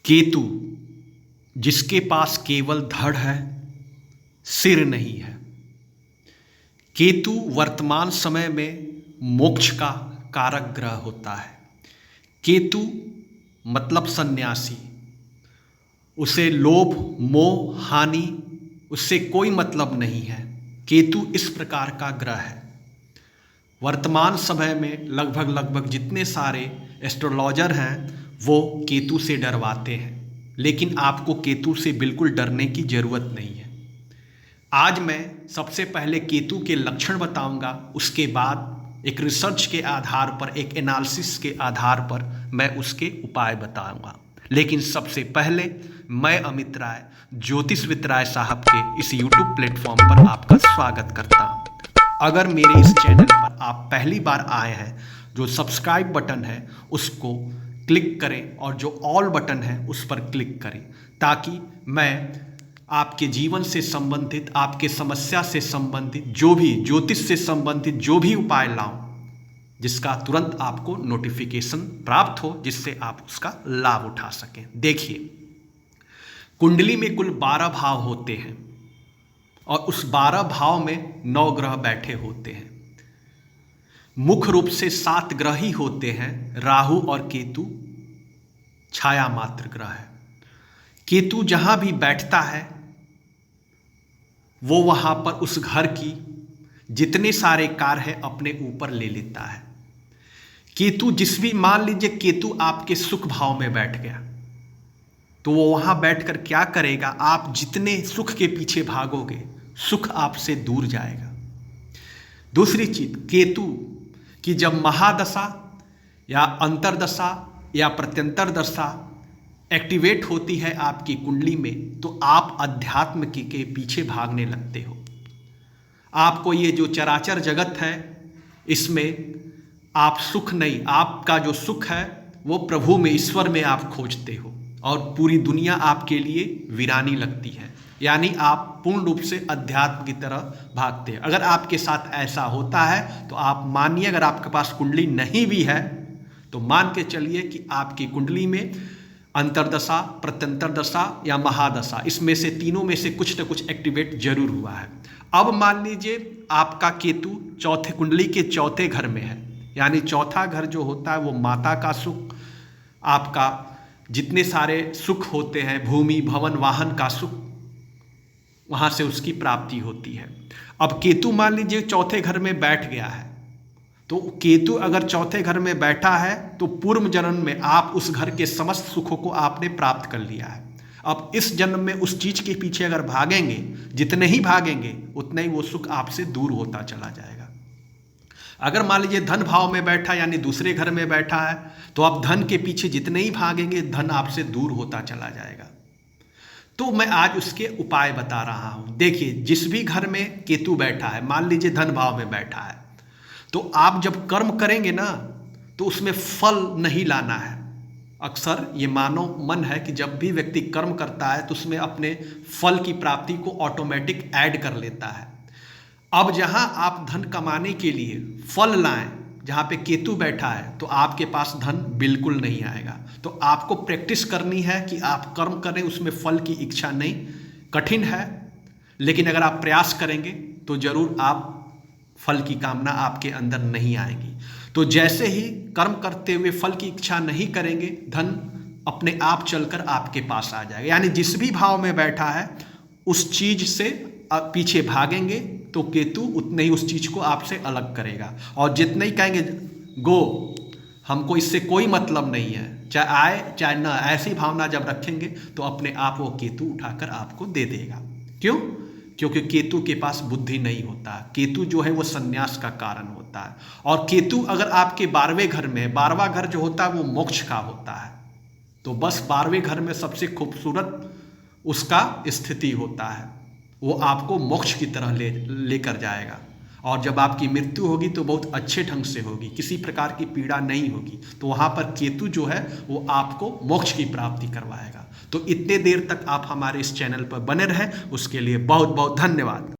केतु, जिसके पास केवल धड़ है, सिर नहीं है। केतु वर्तमान समय में मोक्ष का कारक ग्रह होता है। केतु मतलब सन्यासी, उसे लोभ मोह हानि उससे कोई मतलब नहीं है। केतु इस प्रकार का ग्रह है। वर्तमान समय में लगभग जितने सारे एस्ट्रोलॉजर हैं वो केतु से डरवाते हैं, लेकिन आपको केतु से बिल्कुल डरने की ज़रूरत नहीं है। आज मैं सबसे पहले केतु के लक्षण बताऊंगा, उसके बाद एक रिसर्च के आधार पर, एक एनालिसिस के आधार पर मैं उसके उपाय बताऊंगा। लेकिन सबसे पहले मैं अमित राय, ज्योतिष राय साहब के इस YouTube प्लेटफॉर्म पर आपका स्वागत करता हूं। अगर मेरे इस चैनल पर आप पहली बार आए हैं, जो सब्सक्राइब बटन है उसको क्लिक करें और जो ऑल बटन है उस पर क्लिक करें, ताकि मैं आपके जीवन से संबंधित, आपके समस्या से संबंधित, जो भी ज्योतिष से संबंधित जो भी उपाय लाऊं, जिसका तुरंत आपको नोटिफिकेशन प्राप्त हो, जिससे आप उसका लाभ उठा सकें। देखिए, कुंडली में कुल 12 भाव होते हैं और उस 12 भाव में 9 ग्रह बैठे होते हैं। मुख्य रूप से 7 ग्रह ही होते हैं। राहु और केतु छाया मात्र ग्रह है। केतु जहां भी बैठता है वो वहां पर उस घर की जितने सारे कार्य है अपने ऊपर ले लेता है। केतु जिस भी, मान लीजिए केतु आपके सुख भाव में बैठ गया, तो वो वहां बैठकर क्या करेगा, आप जितने सुख के पीछे भागोगे सुख आपसे दूर जाएगा। दूसरी चीज, केतु की जब महादशा या अंतरदशा या प्रत्यंतर दशा एक्टिवेट होती है आपकी कुंडली में, तो आप अध्यात्म के पीछे भागने लगते हो। आपको ये जो चराचर जगत है इसमें आप सुख नहीं, आपका जो सुख है वो प्रभु में, ईश्वर में आप खोजते हो, और पूरी दुनिया आपके लिए वीरानी लगती है। यानी आप पूर्ण रूप से अध्यात्म की तरह भागते हैं। अगर आपके साथ ऐसा होता है तो आप मानिए, अगर आपके पास कुंडली नहीं भी है तो मान के चलिए कि आपकी कुंडली में अंतरदशा, प्रत्यंतर दशा या महादशा, इसमें से तीनों में से कुछ न कुछ एक्टिवेट जरूर हुआ है। अब मान लीजिए आपका केतु चौथे, कुंडली के चौथे घर में है, यानी चौथा घर जो होता है वो माता का सुख, आपका जितने सारे सुख होते हैं, भूमि भवन वाहन का सुख, वहां से उसकी प्राप्ति होती है। अब केतु मान लीजिए चौथे घर में बैठ गया है, तो केतु अगर चौथे घर में बैठा है तो पूर्व जन्म में आप उस घर के समस्त सुखों को आपने प्राप्त कर लिया है। अब इस जन्म में उस चीज के पीछे अगर भागेंगे, जितने ही भागेंगे उतने ही वो सुख आपसे दूर होता चला जाएगा। अगर मान लीजिए धन भाव में बैठा, यानी दूसरे घर में बैठा है, तो आप धन के पीछे जितने ही भागेंगे धन आपसे दूर होता चला जाएगा। तो मैं आज उसके उपाय बता रहा हूं। देखिए, जिस भी घर में केतु बैठा है, मान लीजिए धन भाव में बैठा है, तो आप जब कर्म करेंगे ना तो उसमें फल नहीं लाना है। अक्सर ये मानव मन है कि जब भी व्यक्ति कर्म करता है तो उसमें अपने फल की प्राप्ति को ऑटोमेटिक ऐड कर लेता है। अब जहां आप धन कमाने के लिए फल लाएं, जहां पे केतु बैठा है, तो आपके पास धन बिल्कुल नहीं आएगा। तो आपको प्रैक्टिस करनी है कि आप कर्म करें, उसमें फल की इच्छा नहीं। कठिन है, लेकिन अगर आप प्रयास करेंगे तो जरूर आप फल की कामना आपके अंदर नहीं आएगी। तो जैसे ही कर्म करते हुए फल की इच्छा नहीं करेंगे, धन अपने आप चलकर आपके पास आ जाएगा। यानी जिस भी भाव में बैठा है उस चीज से पीछे भागेंगे तो केतु उतने ही उस चीज को आपसे अलग करेगा। और जितने ही कहेंगे गो, हमको इससे कोई मतलब नहीं है, चाहे आए चाहे ना, ऐसी भावना जब रखेंगे तो अपने आप वो केतु उठाकर आपको दे देगा। क्यों? क्योंकि केतु के पास बुद्धि नहीं होता। केतु जो है वो संन्यास का कारण होता है। और केतु अगर आपके 12वें घर में है, 12वां घर जो होता है वो मोक्ष का होता है, तो बस 12वें घर में सबसे खूबसूरत उसका स्थिति होता है, वो आपको मोक्ष की तरह लेकर जाएगा। और जब आपकी मृत्यु होगी तो बहुत अच्छे ढंग से होगी, किसी प्रकार की पीड़ा नहीं होगी। तो वहाँ पर केतु जो है वो आपको मोक्ष की प्राप्ति करवाएगा। तो इतने देर तक आप हमारे इस चैनल पर बने रहें, उसके लिए बहुत बहुत धन्यवाद।